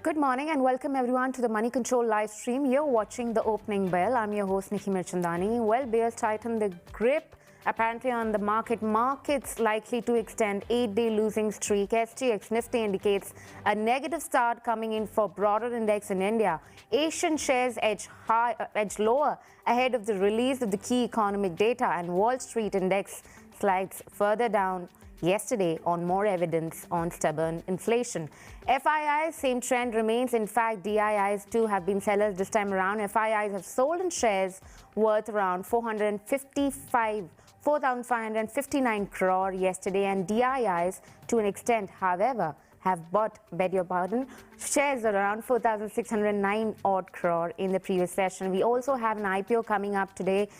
Good morning and welcome everyone to the Moneycontrol live stream. You're watching the opening bell. I'm your host Nickey Mirchandani. Well, bears tighten the grip apparently on the market. Markets likely to extend 8-day losing streak. SGX Nifty indicates a negative start coming in for broader index in India. Asian shares edge lower ahead of the release of the key economic data, and Wall Street index slides further down yesterday on more evidence on stubborn inflation. FIIs, same trend remains. In fact, DIIs too have been sellers this time around. FIIs have sold in shares worth around 4,559 crore yesterday, and DIIs to an extent, however, have bought, beg your pardon, shares around 4,609 odd crore in the previous session. We also have an IPO coming up today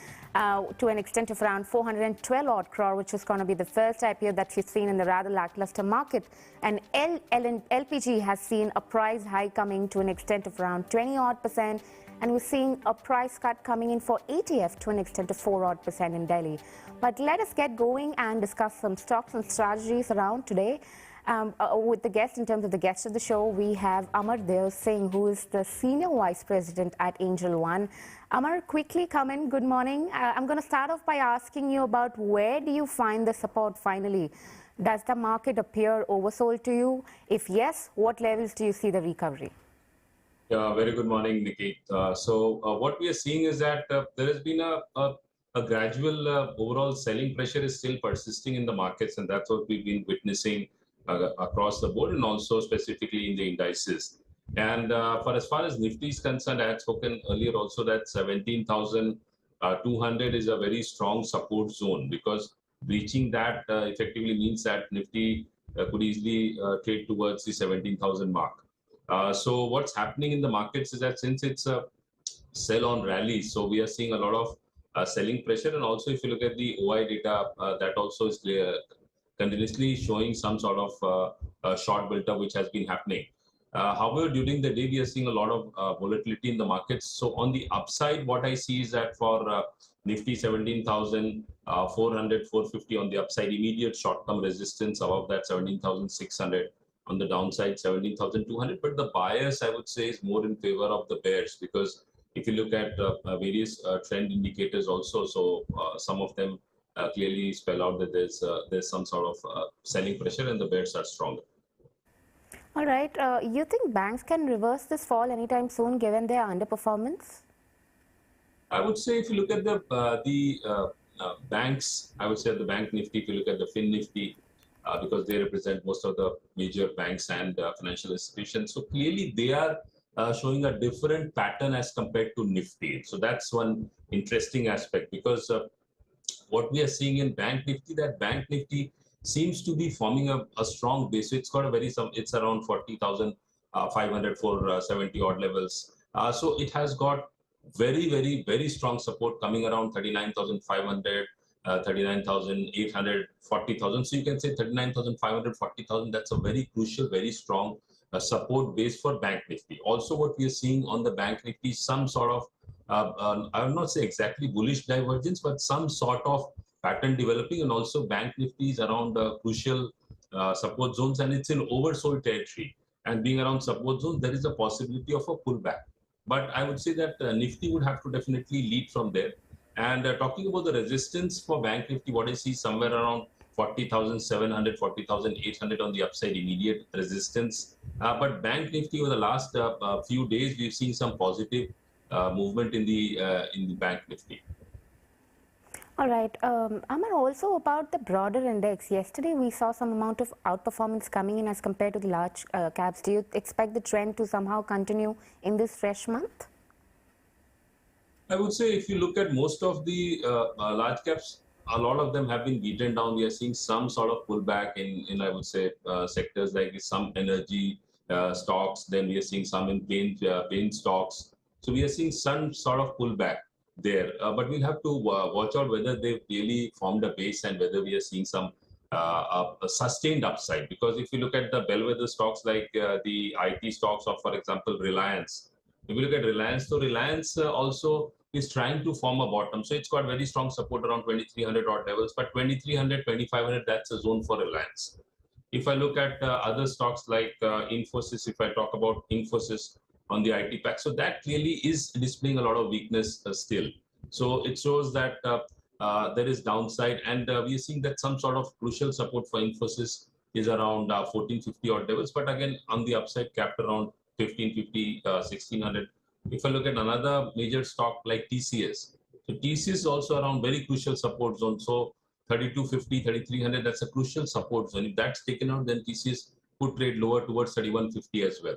to an extent of around 412 odd crore, which is going to be the first IPO that we've seen in the rather lackluster market. And LPG has seen a price hike coming to an extent of around 20 odd percent. And we're seeing a price cut coming in for ETF to an extent of 4 odd percent in Delhi. But let us get going and discuss some stocks and strategies around today. With the guest, in terms of the guest of the show, we have Amar Singh, who is the Senior Vice President at Angel One. Amar, quickly come in. Good morning. I'm going to start off by asking you about where do you find the support finally? Does the market appear oversold to you? If yes, what levels do you see the recovery? Yeah, very good morning, Nikki. What we are seeing is that there has been a gradual overall selling pressure is still persisting in the markets, and that's what we've been witnessing across the board and also specifically in the indices. And for as far as Nifty is concerned, I had spoken earlier also that 17,200 is a very strong support zone, because reaching that effectively means that Nifty could easily trade towards the 17,000 mark. So what's happening in the markets is that since it's a sell-on rally, so we are seeing a lot of selling pressure. And also if you look at the OI data, that also is continuously showing some sort of short build-up which has been happening. However, during the day, we are seeing a lot of volatility in the markets. So on the upside, what I see is that for Nifty 17,400, 450 on the upside, immediate short-term resistance above that 17,600. On the downside, 17,200. But the bias, I would say, is more in favor of the bears, because if you look at various trend indicators also, so some of them clearly spell out that there's some sort of selling pressure and the bears are stronger. All right. You think banks can reverse this fall anytime soon, given their underperformance? I would say if you look at the banks, I would say the bank Nifty, if you look at the Fin Nifty, because they represent most of the major banks and financial institutions. So clearly they are showing a different pattern as compared to Nifty. So that's one interesting aspect, because what we are seeing in Bank Nifty, that Bank Nifty seems to be forming a strong base. So it's got a it's around 40,500, 470 odd levels. So it has got very strong support coming around 39,500. 39,800, 40,000. So you can say 39,500, 40,000. That's a very crucial, very strong support base for Bank Nifty. Also, what we are seeing on the Bank Nifty, some sort of, I will not say exactly bullish divergence, but some sort of pattern developing. And also Bank Nifty is around crucial support zones, and it's in oversold territory. And being around support zones, there is a possibility of a pullback. But I would say that Nifty would have to definitely lead from there. And talking about the resistance for Bank Nifty, what I see somewhere around 40,700, 40,800 on the upside, immediate resistance. But Bank Nifty over the last few days, we've seen some positive movement in the Bank Nifty. All right. Amar, also about the broader index. Yesterday, we saw some amount of outperformance coming in as compared to the large caps. Do you expect the trend to somehow continue in this fresh month? I would say if you look at most of the large caps, a lot of them have been beaten down. We are seeing some sort of pullback in I would say, sectors like some energy stocks. Then we are seeing some in paint stocks. So we are seeing some sort of pullback there. But we'll have to watch out whether they've really formed a base and whether we are seeing some a sustained upside. Because if you look at the bellwether stocks like the IT stocks of, for example, Reliance. If you look at Reliance, so Reliance also is trying to form a bottom. So it's got very strong support around 2,300 odd levels, but 2,300, 2,500, that's a zone for Reliance. If I look at other stocks like Infosys, if I talk about Infosys on the IT pack, so that clearly is displaying a lot of weakness still. So it shows that there is downside, and we are seeing that some sort of crucial support for Infosys is around 1450 odd levels, but again on the upside capped around 1550, 1600. If I look at another major stock like TCS, so TCS is also around very crucial support zone. So 3250, 3300, that's a crucial support zone. If that's taken out, then TCS could trade lower towards 3150 as well.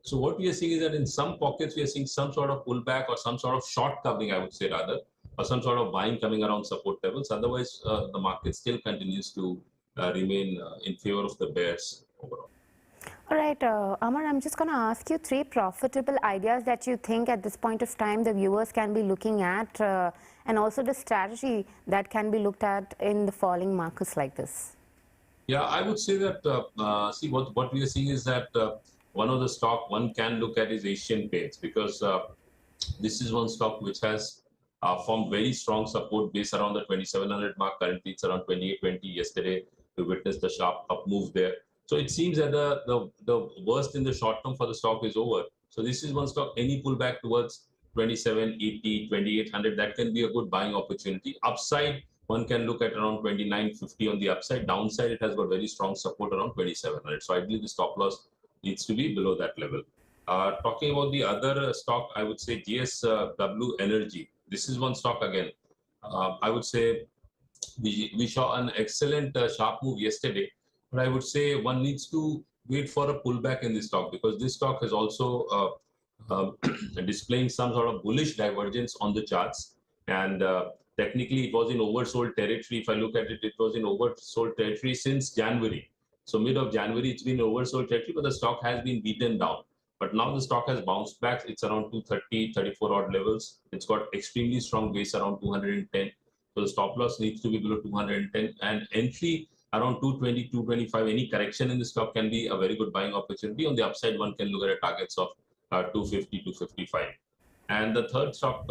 So what we are seeing is that in some pockets, we are seeing some sort of pullback or some sort of short covering, I would say rather, or some sort of buying coming around support levels. Otherwise, the market still continues to remain in favor of the bears overall. All right, Amar, I'm just going to ask you 3 profitable ideas that you think at this point of time the viewers can be looking at, and also the strategy that can be looked at in the falling markets like this. Yeah, I would say that, see, what we are seeing is that one of the stock one can look at is Asian Paints, because this is one stock which has formed very strong support base around the 2700 mark. Currently, it's around 2820. Yesterday, we witnessed a sharp up move there. So it seems that the worst in the short term for the stock is over. So this is one stock, any pullback towards 2780, 2800, that can be a good buying opportunity. Upside, one can look at around 2950 on the upside. Downside, it has got very strong support around 2700. So I believe the stop loss needs to be below that level. Talking about the other stock, I would say GSW Energy. This is one stock again. I would say we saw an excellent sharp move yesterday. But I would say one needs to wait for a pullback in this stock, because this stock is also displaying some sort of bullish divergence on the charts. And technically, it was in oversold territory. If I look at it, it was in oversold territory since January. So mid of January, it's been oversold territory, but the stock has been beaten down. But now the stock has bounced back. It's around 230, 34 odd levels. It's got extremely strong base around 210. So the stop loss needs to be below 210, and entry around 220, 225. Any correction in the stock can be a very good buying opportunity. On the upside, one can look at targets of 250, 255. And the third stock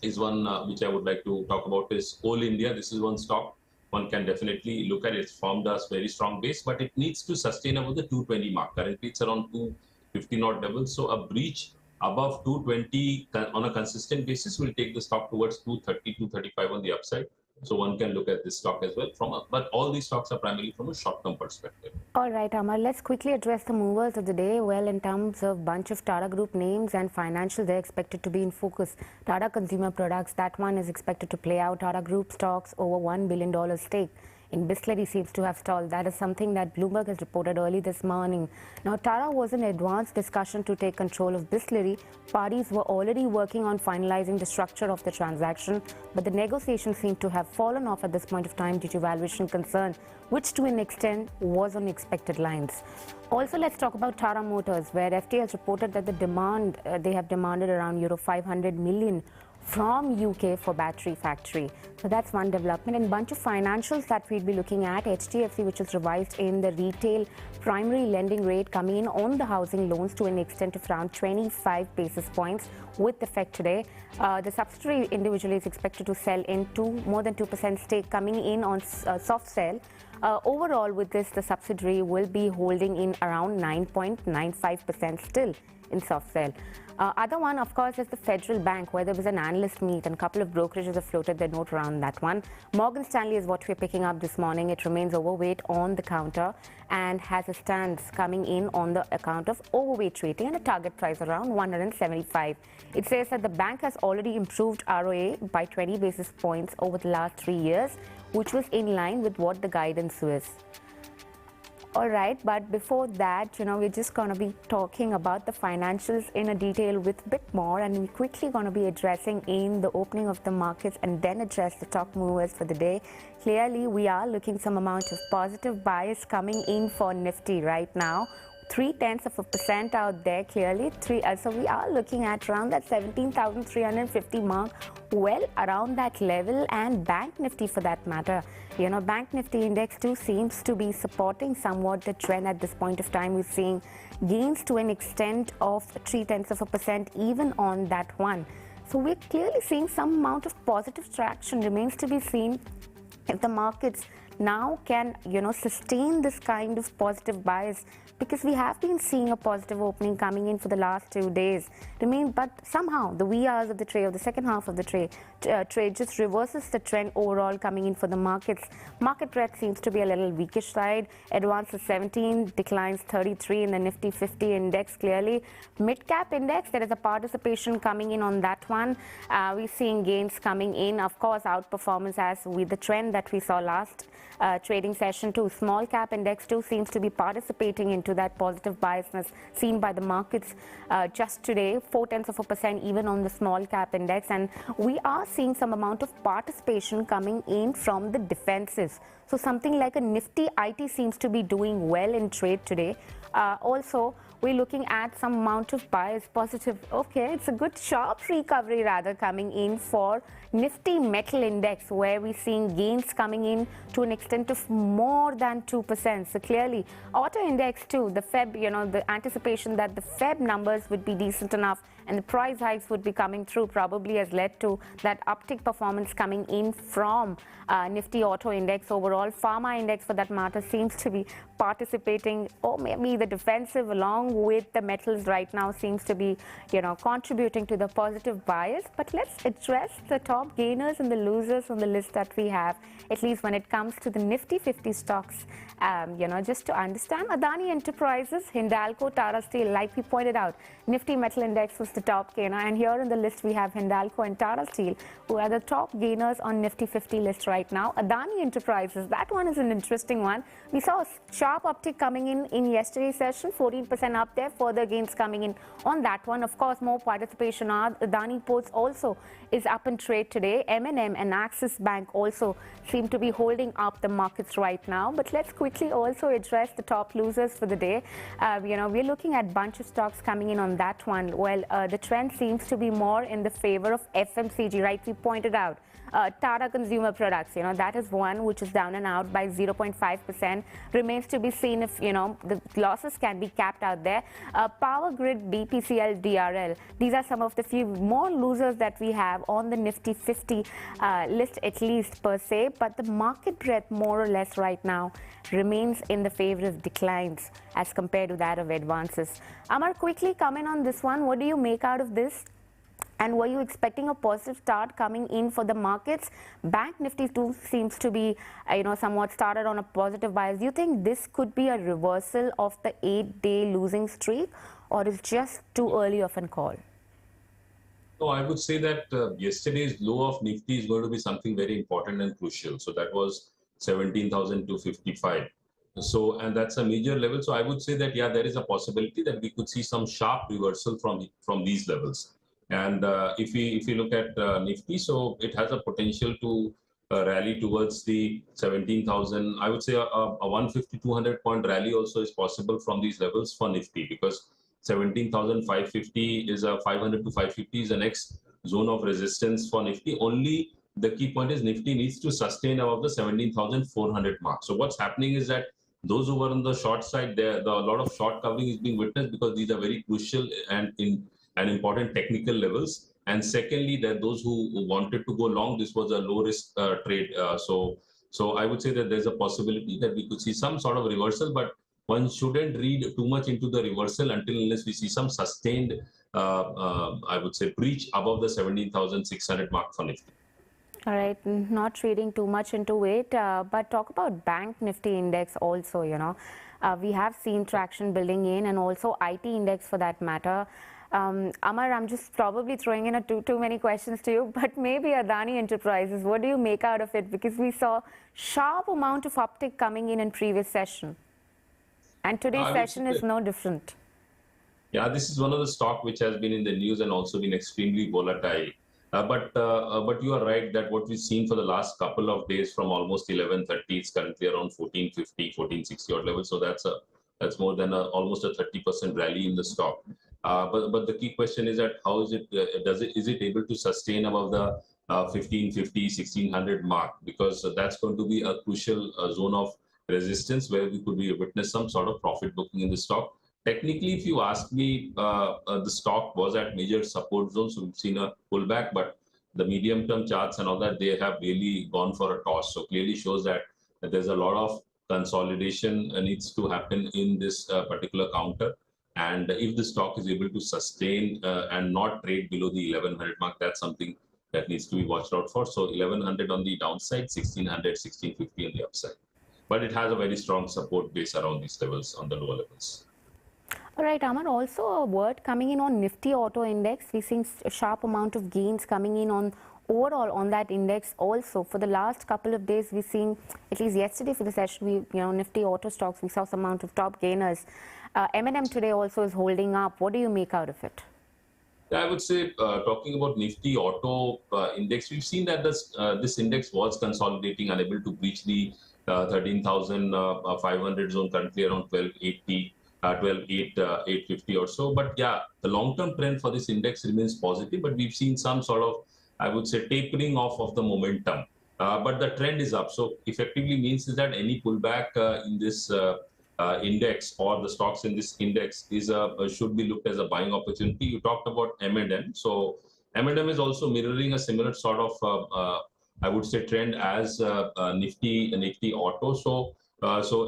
is one which I would like to talk about is Coal India. This is one stock one can definitely look at. It's formed a very strong base, but it needs to sustain above the 220 mark. Currently, it's around 250 odd levels. So a breach above 220 on a consistent basis will take the stock towards 230, 235 on the upside. So one can look at this stock as well but all these stocks are primarily from a short-term perspective. All right, Amar, let's quickly address the movers of the day. Well, in terms of bunch of Tata Group names and financials, they're expected to be in focus. Tata Consumer Products, that one is expected to play out. Tata Group stocks over $1 billion stake in Bisleri seems to have stalled. That is something that Bloomberg has reported early this morning. Now, Tata was in advanced discussion to take control of Bisleri. Parties were already working on finalizing the structure of the transaction, but the negotiations seem to have fallen off at this point of time due to valuation concern, which to an extent was on expected lines. Also, let's talk about Tata Motors, where FT has reported that the demand, they have demanded around Euro 500 million from UK for battery factory. So that's one development. And bunch of financials that we'll be looking at. HDFC, which is revised in the retail primary lending rate coming in on the housing loans to an extent of around 25 basis points with effect today. The subsidiary individually is expected to sell into more than 2% stake coming in on soft sell. Overall, with this, the subsidiary will be holding in around 9.95% still in soft sell. Other one, of course, is the Federal Bank, where there was an analyst meet and a couple of brokerages have floated their note around that one. Morgan Stanley is what we're picking up this morning. It remains overweight on the counter and has a stance coming in on the account of overweight rating and a target price around 175. It says that the bank has already improved ROA by 20 basis points over the last 3 years, which was in line with what the guidance was. All right, but before that, we're just going to be talking about the financials in a detail with a bit more, and we're quickly going to be addressing in the opening of the markets and then address the top movers for the day. Clearly, we are looking some amount of positive bias coming in for Nifty right now. 0.3% out there clearly. So we are looking at around that 17,350 mark, well around that level, and Bank Nifty for that matter. Bank Nifty index too seems to be supporting somewhat the trend at this point of time. We're seeing gains to an extent of 0.3% even on that one. So we're clearly seeing some amount of positive traction. Remains to be seen if the markets now can, sustain this kind of positive bias, because we have been seeing a positive opening coming in for the last 2 days. But somehow the wee hours of the trade, or the second half of the trade just reverses the trend overall coming in for the markets. Market breadth seems to be a little weakish side. Advances 17, declines 33 in the Nifty 50 index clearly. Mid-cap index, there is a participation coming in on that one. We're seeing gains coming in. Of course, outperformance as with the trend that we saw last trading session too. Small cap index too seems to be participating into that positive biasness seen by the markets just today, 0.4% even on the small cap index, and we are seeing some amount of participation coming in from the defensives. So something like a Nifty IT seems to be doing well in trade today. Also, we're looking at some amount of bias positive. Okay, it's a good sharp recovery rather coming in for Nifty Metal Index, where we're seeing gains coming in to an extent of more than 2%. So clearly, Auto Index too, the Feb, the anticipation that the Feb numbers would be decent enough and the price hikes would be coming through probably has led to that uptick performance coming in from Nifty Auto Index. Overall, Pharma Index for that matter seems to be participating, or maybe the defensive along with the metals right now seems to be, contributing to the positive bias. But let's address the top gainers and the losers on the list that we have, at least when it comes to the Nifty 50 stocks. Just to understand, Adani Enterprises, Hindalco, Tata Steel, like we pointed out, Nifty Metal Index was the top gainer, and here on the list we have Hindalco and Tata Steel, who are the top gainers on Nifty 50 list right now. Adani Enterprises, that one is an interesting one. We saw a sharp uptick coming in yesterday's session, 14% up there, further gains coming in on that one. Of course, more participation. Adani Ports also is up in trade today. M&M and Axis Bank also seem to be holding up the markets right now. But let's quickly also address the top losers for the day. We're looking at bunch of stocks coming in on that one. Well, the trend seems to be more in the favor of FMCG, right? We pointed out Tata Consumer Products, that is one which is down and out by 0.5%. Remains to be seen if, the losses can be capped out there. Power Grid, BPCL, DRL. These are some of the few more losers that we have on the Nifty 50 list, at least per se. But the market breadth, more or less right now, remains in the favor of declines as compared to that of advances. Amar, quickly comment on this one. What do you make out of this? And were you expecting a positive start coming in for the markets? Bank Nifty too seems to be, somewhat started on a positive bias. Do you think this could be a reversal of the 8-day losing streak, or is just too early of a call? No, I would say that yesterday's low of Nifty is going to be something very important and crucial. So that was 17,255. So, and that's a major level. So I would say that, yeah, there is a possibility that we could see some sharp reversal from these levels. And if we look at Nifty, so it has a potential to rally towards the 17,000. I would say a 150-200 point rally also is possible from these levels for Nifty, because 17,550 is a 500 to 550 is the next zone of resistance for Nifty. Only the key point is Nifty needs to sustain above the 17,400 mark. So what's happening is that those who were on the short side, a lot of short covering is being witnessed, because these are very crucial and important technical levels. And secondly, that those who wanted to go long, this was a low risk trade. So I would say that there's a possibility that we could see some sort of reversal, but one shouldn't read too much into the reversal unless we see some sustained, I would say, breach above the 17,600 mark for Nifty. All right, not reading too much into it, but talk about Bank Nifty Index also, we have seen traction building in, and also IT Index for that matter. Amar, I'm just probably throwing in too many questions to you, but maybe Adani Enterprises, what do you make out of it? Because we saw sharp amount of uptick coming in previous session, and today's session is no different. Yeah, this is one of the stock which has been in the news and also been extremely volatile. But you are right that what we've seen for the last couple of days, from almost 11:30, it's currently around 14:50, 14:60 odd level. So that's more than almost a 30% rally in the stock. But the key question is that how is it? Is it able to sustain above the 1550, 1600 mark? Because that's going to be a crucial zone of resistance where we could witness some sort of profit booking in the stock. Technically, if you ask me, the stock was at major support zones, so we've seen a pullback, but the medium-term charts and all that, they have really gone for a toss. So clearly shows that that there's a lot of consolidation needs to happen in this particular counter. And if the stock is able to sustain and not trade below the 1100 mark, that's something that needs to be watched out for. So 1100 on the downside, 1600, 1650 on the upside. But it has a very strong support base around these levels on the lower levels. All right, Amar, also a word coming in on Nifty Auto Index. We're seeing a sharp amount of gains coming in on overall on that index. Also, for the last couple of days, we're seeing, at least yesterday for the session, Nifty Auto stocks, we saw some amount of top gainers. M&M today also is holding up. What do you make out of it? I would say, talking about Nifty Auto Index, we've seen that this index was consolidating, unable to breach the 13,500 zone, currently around 1280. 12,850 or so. But yeah, the long-term trend for this index remains positive, but we've seen some sort of, I would say, tapering off of the momentum. But the trend is up. So effectively means is that any pullback in this index or the stocks in this index is should be looked as a buying opportunity. You talked about M&M. So M&M is also mirroring a similar sort of, I would say, trend as Nifty Auto. So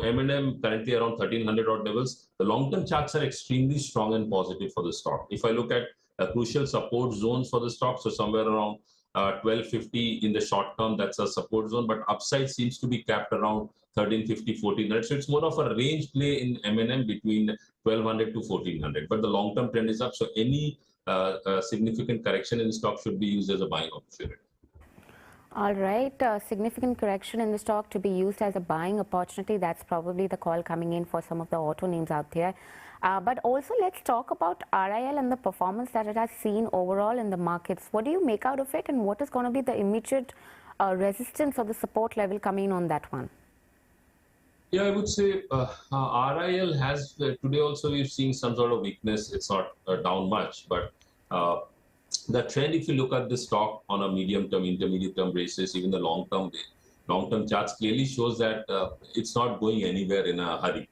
M&M currently around 1300 odd levels. The long-term charts are extremely strong and positive for the stock. If I look at crucial support zones for the stock, so somewhere around 1250 in the short term, that's a support zone, but upside seems to be capped around 1350, 1400. So it's more of a range play in M&M between 1200 to 1400. But the long-term trend is up. So any significant correction in the stock should be used as a buying opportunity. All right, significant correction in the stock to be used as a buying opportunity. That's probably the call coming in for some of the auto names out there. But also let's talk about RIL and the performance that it has seen overall in the markets. What do you make out of it, and what is going to be the immediate resistance or the support level coming in on that one? Yeah, I would say RIL has, today also we've seen some sort of weakness. It's not down much, but the trend, if you look at the stock on a medium-term, intermediate-term basis, even the long-term charts clearly shows that it's not going anywhere in a hurry.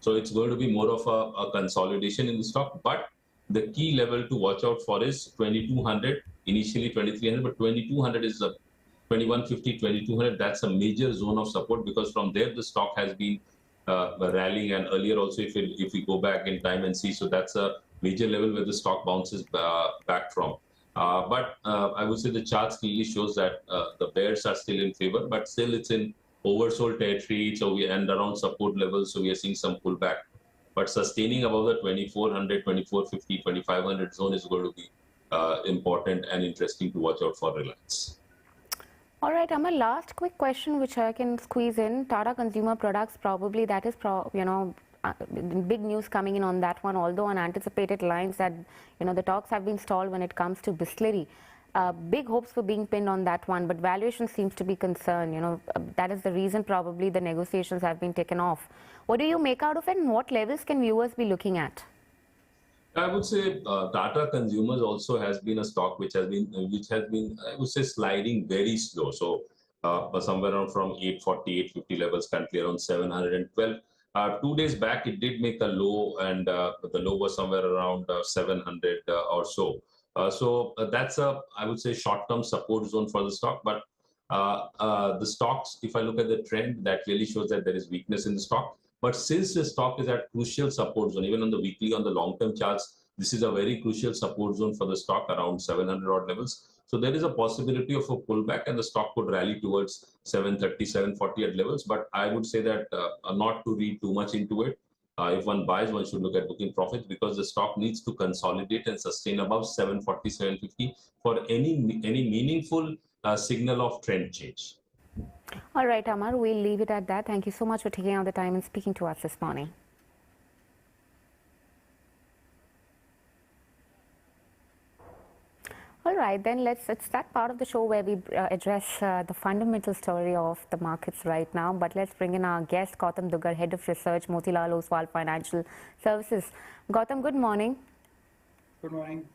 So it's going to be more of a consolidation in the stock. But the key level to watch out for is 2200, initially 2300, but 2200 is a 2150, 2200. That's a major zone of support, because from there the stock has been rallying. And earlier also, if we go back in time and see, so that's a major level where the stock bounces back from. But I would say the charts clearly shows that the bears are still in favor, but still it's in oversold territory. So we end around support levels. So we are seeing some pullback. But sustaining above the 2400, 2450, 2500 zone is going to be important and interesting to watch out for Reliance. All right, Amar, last quick question which I can squeeze in. Tata Consumer Products, probably that is, big news coming in on that one, although on anticipated lines that, the talks have been stalled when it comes to Bisleri. Big hopes were being pinned on that one, but valuation seems to be concerned. That is the reason probably the negotiations have been taken off. What do you make out of it, and what levels can viewers be looking at? I would say Tata Consumers also has been a stock which has been I would say sliding very slow. So somewhere around from 840, 850 levels, currently around 712. 2 days back, it did make a low, and the low was somewhere around 700 or so. So that's I would say, short-term support zone for the stock. But the stocks, if I look at the trend, that really shows that there is weakness in the stock. But since the stock is at crucial support zone, even on the weekly, on the long-term charts, this is a very crucial support zone for the stock around 700 odd levels. So there is a possibility of a pullback, and the stock could rally towards 730, 740 at levels. But I would say that not to read too much into it. If one buys, one should look at booking profits, because the stock needs to consolidate and sustain above 740, 750 for any meaningful signal of trend change. All right, Amar, we'll leave it at that. Thank you so much for taking out the time and speaking to us this morning. All right, then it's that part of the show where we address the fundamental story of the markets right now. But let's bring in our guest, Gautam Duggad, Head of Research, Motilal Oswal Financial Services. Gautam, good morning. Good morning.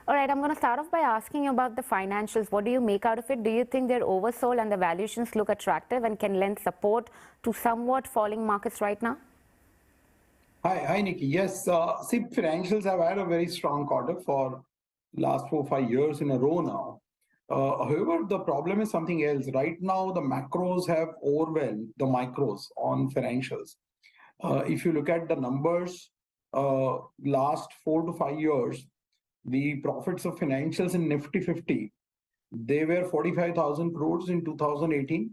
All right, I'm going to start off by asking you about the financials. What do you make out of it? Do you think they're oversold and the valuations look attractive and can lend support to somewhat falling markets right now? Hi, Nickey. Yes, see, financials have had a very strong quarter for last 4 or 5 years in a row now. However, the problem is something else. Right now, the macros have overwhelmed the micros on financials. If you look at the numbers, last 4 to 5 years, the profits of financials in Nifty 50, they were 45,000 crores in 2018.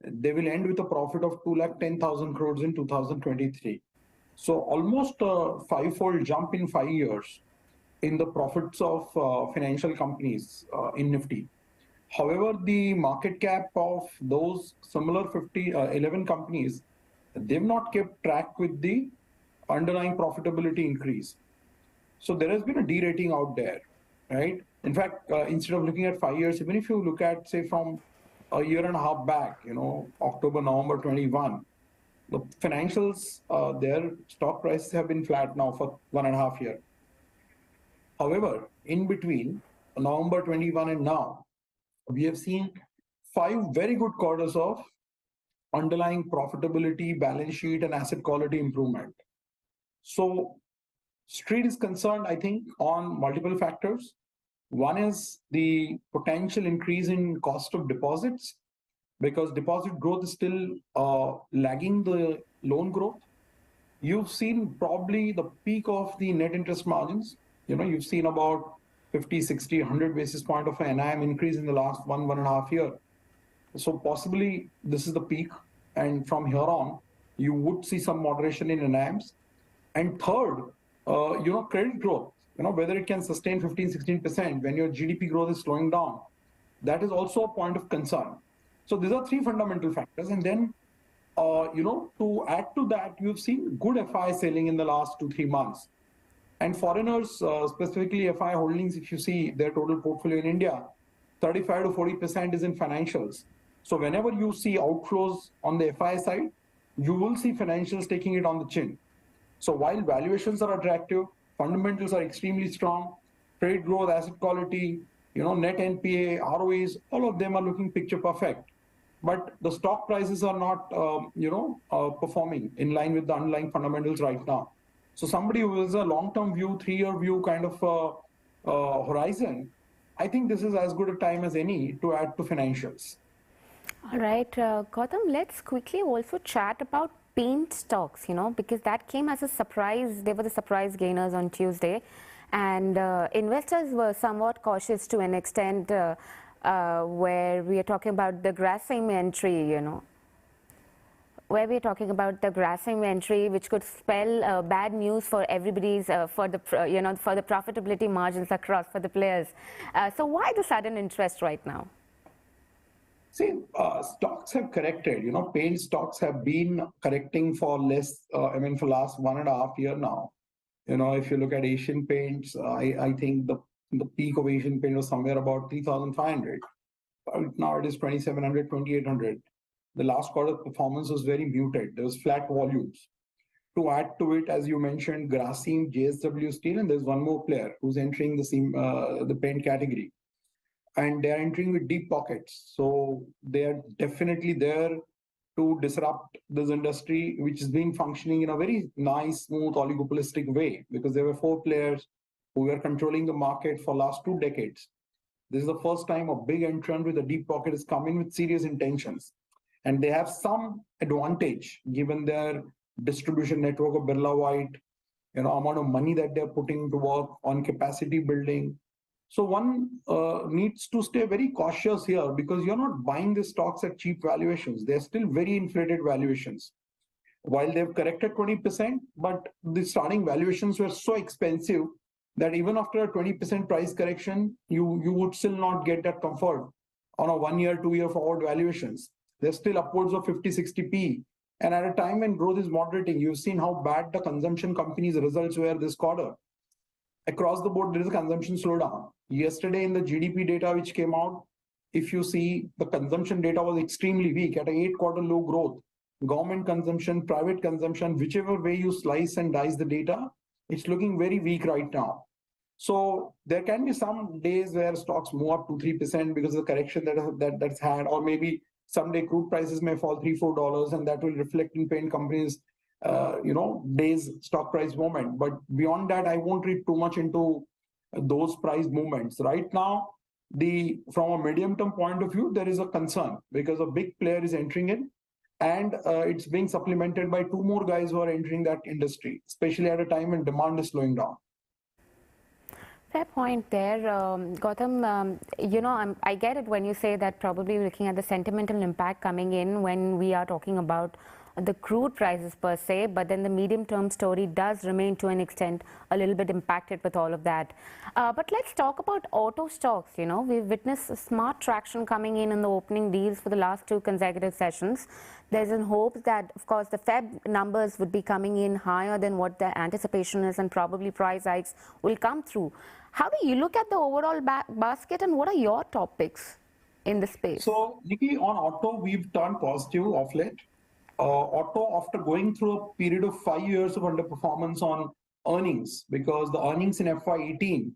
They will end with a profit of 210,000 crores in 2023. So almost a five-fold jump in 5 years in the profits of financial companies in Nifty. However, the market cap of those similar 11 companies, they've not kept track with the underlying profitability increase. So there has been a derating out there, right? In fact, instead of looking at 5 years, even if you look at, say, from a year and a half back, October, November 21, the financials, their stock prices have been flat now for 1.5 years. However, in between November 21 and now, we have seen 5 very good quarters of underlying profitability, balance sheet, and asset quality improvement. So Street is concerned, I think, on multiple factors. One is the potential increase in cost of deposits, because deposit growth is still lagging the loan growth. You've seen probably the peak of the net interest margins. You've seen about 50, 60, 100 basis point of an NIM increase in the last 1.5 years. So possibly this is the peak. And from here on, you would see some moderation in NIMs. And third, credit growth, whether it can sustain 15, 16% when your GDP growth is slowing down, that is also a point of concern. So these are 3 fundamental factors. And then, to add to that, you've seen good FI selling in the last 2-3 months. And foreigners, specifically FI holdings, if you see their total portfolio in India, 35 to 40% is in financials. So whenever you see outflows on the FI side, you will see financials taking it on the chin. So while valuations are attractive, fundamentals are extremely strong, trade growth, asset quality, net NPA, ROEs, all of them are looking picture perfect. But the stock prices are not, performing in line with the underlying fundamentals right now. So somebody who has a long-term view, 3-year view kind of horizon, I think this is as good a time as any to add to financials. All right, Gautam, let's quickly also chat about paint stocks, because that came as a surprise. They were the surprise gainers on Tuesday. And investors were somewhat cautious to an extent where we are talking about the Grasim entry, where we're talking about the Grasim entry, which could spell bad news for everybody's, for the profitability margins across for the players. So why the sudden interest right now? See, stocks have corrected. Paint stocks have been correcting for for last 1.5 years now. If you look at Asian Paints, I think the peak of Asian Paint was somewhere about 3,500. Now it is 2,700, 2,800. The last quarter performance was very muted. There was flat volumes. To add to it, as you mentioned, Grasim, JSW Steel, and there's one more player who's entering the paint category. And they are entering with deep pockets. So they are definitely there to disrupt this industry, which has been functioning in a very nice, smooth, oligopolistic way, because there were 4 players who were controlling the market for last 2 decades. This is the first time a big entrant with a deep pocket is coming with serious intentions. And they have some advantage given their distribution network of Birla White, amount of money that they're putting to work on capacity building. So one needs to stay very cautious here, because you're not buying the stocks at cheap valuations. They're still very inflated valuations. While they've corrected 20%, but the starting valuations were so expensive that even after a 20% price correction, you would still not get that comfort on a 1-year, 2-year forward valuations. They're still upwards of 50, 60p. And at a time when growth is moderating, you've seen how bad the consumption companies' results were this quarter. Across the board, there is a consumption slowdown. Yesterday in the GDP data which came out, if you see, the consumption data was extremely weak at an 8-quarter low growth. Government consumption, private consumption, whichever way you slice and dice the data, it's looking very weak right now. So there can be some days where stocks move up 2-3% because of the correction that's had, or maybe someday crude prices may fall $3-4, and that will reflect in paint companies' days stock price movement. But beyond that, I won't read too much into those price movements. Right now, from a medium-term point of view, there is a concern because a big player is entering in, and it's being supplemented by two more guys who are entering that industry, especially at a time when demand is slowing down. Fair point there, Gautam. I get it when you say that probably looking at the sentimental impact coming in when we are talking about the crude prices per se, but then the medium-term story does remain to an extent a little bit impacted with all of that. But let's talk about auto stocks. We've witnessed smart traction coming in the opening deals for the last 2 consecutive sessions. There's a hope that, of course, the Fed numbers would be coming in higher than what the anticipation is, and probably price hikes will come through. How do you look at the overall basket, and what are your top picks in the space? So, Nickey, on auto, we've turned positive of late. Auto, after going through a period of 5 years of underperformance on earnings, because the earnings in FY18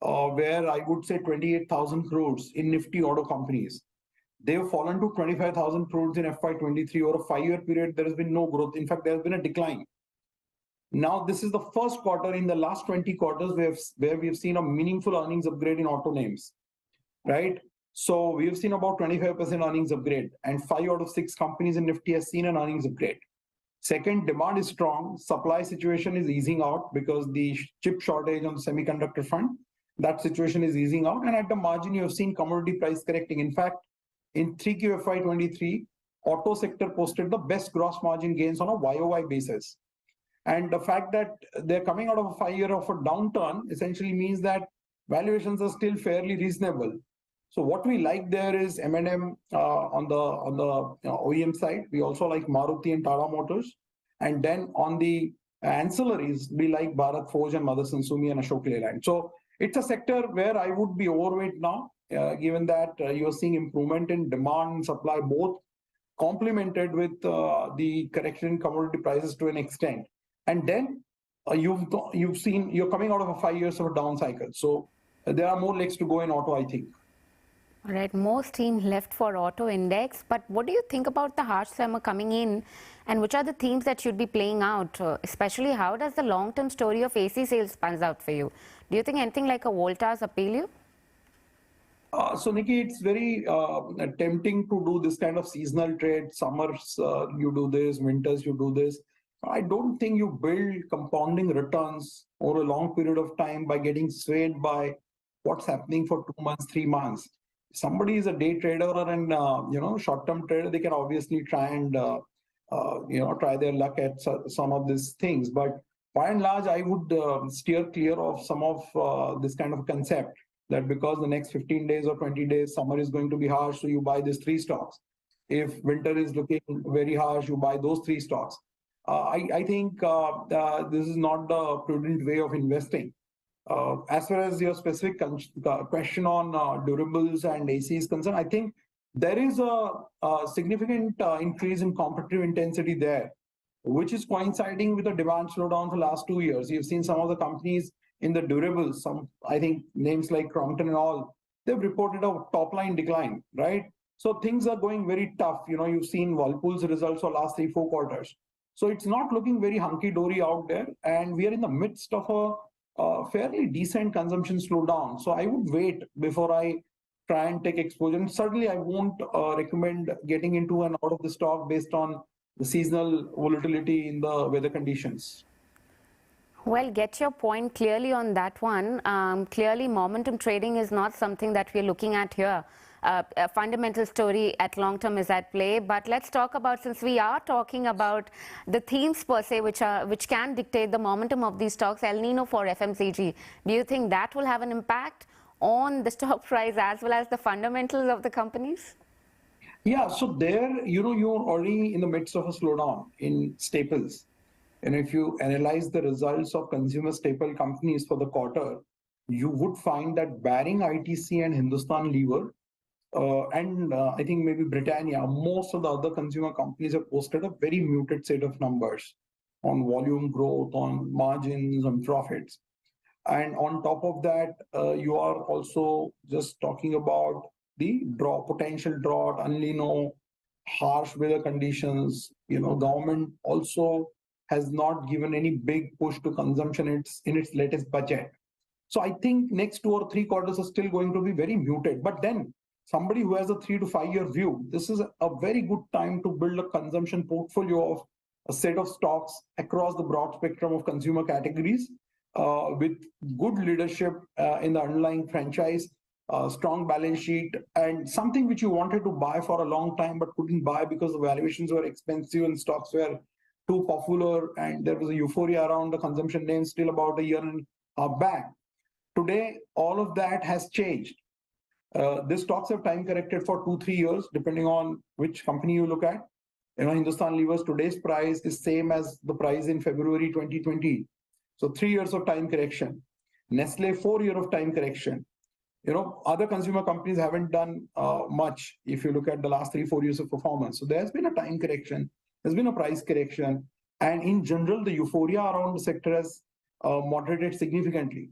where I would say 28,000 crores in Nifty auto companies, they've fallen to 25,000 crores in FY23. Over a 5-year period, there has been no growth. In fact, there has been a decline. Now, this is the first quarter in the last 20 quarters where we have seen a meaningful earnings upgrade in auto names, right? So we have seen about 25% earnings upgrade, and 5 out of 6 companies in Nifty has seen an earnings upgrade. Second, demand is strong. Supply situation is easing out because the chip shortage on the semiconductor front, that situation is easing out. And at the margin, you have seen commodity price correcting. In fact, in 3Q FY23, auto sector posted the best gross margin gains on a YOY basis. And the fact that they're coming out of a 5-year of a downturn essentially means that valuations are still fairly reasonable. So what we like there is M&M on the OEM side. We also like Maruti and Tata Motors. And then on the ancillaries, we like Bharat Forge and Motherson Sumi and Ashok Leyland. So it's a sector where I would be overweight now, given that you're seeing improvement in demand and supply, both complemented with the correction in commodity prices to an extent. And then you're coming out of a 5 years of a down cycle. So there are more legs to go in auto, I think. All right, more steam left for auto index. But what do you think about the harsh summer coming in, and which are the themes that should be playing out? Especially, how does the long-term story of AC sales pans out for you? Do you think anything like a Voltas appeal you? So, Nickey, it's very tempting to do this kind of seasonal trade. Summers, you do this. Winters, you do this. I don't think you build compounding returns over a long period of time by getting swayed by what's happening for 2 months, 3 months. Somebody is a day trader or an short-term trader, they can obviously try and try their luck at some of these things. But by and large, I would steer clear of some of this kind of concept that because the next 15 days or 20 days, summer is going to be harsh, so you buy these 3 stocks. If winter is looking very harsh, you buy those 3 stocks. I think this is not the prudent way of investing. As far as your specific question on durables and AC is concerned, I think there is a significant increase in competitive intensity there, which is coinciding with the demand slowdown for the last 2 years. You've seen some of the companies in the durables, I think names like Crompton and all, they've reported a top-line decline, right? So things are going very tough. You've seen Whirlpool's results for last 3-4 quarters. So it's not looking very hunky-dory out there, and we are in the midst of a fairly decent consumption slowdown. So I would wait before I try and take exposure. And certainly, I won't recommend getting into and out of the stock based on the seasonal volatility in the weather conditions. Well, get your point clearly on that one. Clearly, momentum trading is not something that we're looking at here. A fundamental story at long term is at play. But let's talk about, since we are talking about the themes per se, which can dictate the momentum of these stocks, El Nino for FMCG. Do you think that will have an impact on the stock price as well as the fundamentals of the companies? Yeah, so there, you're already in the midst of a slowdown in staples. And if you analyze the results of consumer staple companies for the quarter, you would find that barring ITC and Hindustan Lever, and I think maybe Britannia, most of the other consumer companies have posted a very muted set of numbers on volume growth, on margins, on profits. And on top of that, you are also just talking about the potential drought, El Nino, harsh weather conditions. Government also has not given any big push to consumption in its latest budget. So I think next 2 or 3 quarters are still going to be very muted. But then somebody who has a 3 to 5 year view, this is a very good time to build a consumption portfolio of a set of stocks across the broad spectrum of consumer categories with good leadership in the underlying franchise, strong balance sheet, and something which you wanted to buy for a long time but couldn't buy because the valuations were expensive and stocks were too popular and there was a euphoria around the consumption names still about a year and a half back. Today, all of that has changed. These stocks have time corrected for 2-3 years, depending on which company you look at. Hindustan Lever's today's price is same as the price in February 2020. So 3 years of time correction. Nestle, 4 years of time correction. Other consumer companies haven't done much if you look at the last 3-4 years of performance. So there's been a time correction, there's been a price correction, and in general, the euphoria around the sector has moderated significantly.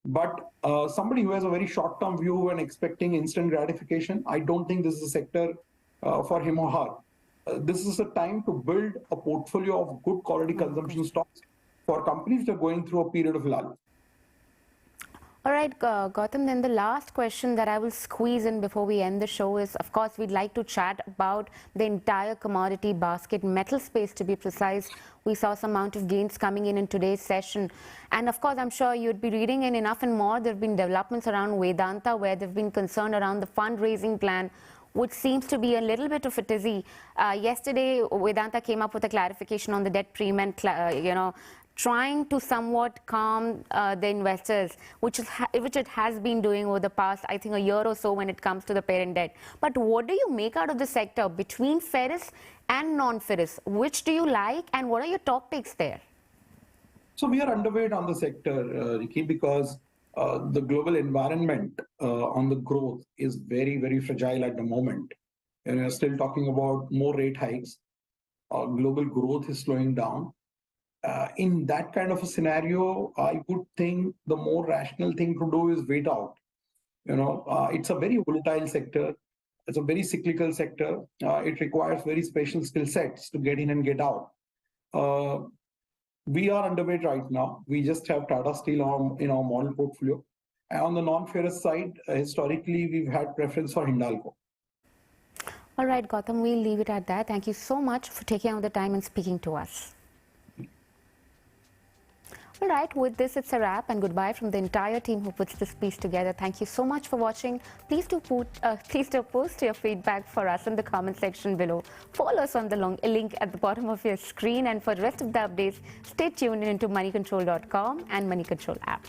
But somebody who has a very short-term view and expecting instant gratification, I don't think this is a sector for him or her. This is a time to build a portfolio of good quality consumption stocks for companies that are going through a period of lull. All right, Gautam, then the last question that I will squeeze in before we end the show is, of course, we'd like to chat about the entire commodity basket, metal space to be precise. We saw some amount of gains coming in today's session. And of course, I'm sure you'd be reading in enough and more. There have been developments around Vedanta where there have been concern around the fundraising plan, which seems to be a little bit of a tizzy. Yesterday, Vedanta came up with a clarification on the debt premium, trying to somewhat calm the investors, which it has been doing over the past, I think, a year or so when it comes to the parent debt. But what do you make out of the sector between ferrous and non-ferrous? Which do you like, and what are your top picks there? So we are underweight on the sector, Nicky, because the global environment on the growth is very, very fragile at the moment. And we're still talking about more rate hikes. Global growth is slowing down. In that kind of a scenario, I would think the more rational thing to do is wait out. It's a very volatile sector. It's a very cyclical sector. It requires very special skill sets to get in and get out. We are underweight right now. We just have Tata Steel in our model portfolio. And on the non-ferrous side, historically, we've had preference for Hindalco. All right, Gautam, we'll leave it at that. Thank you so much for taking out the time and speaking to us. All right, with this, it's a wrap, and goodbye from the entire team who puts this piece together. Thank you so much for watching. Please do post your feedback for us in the comment section below. Follow us on the link at the bottom of your screen, and for the rest of the updates, stay tuned into moneycontrol.com and Moneycontrol app.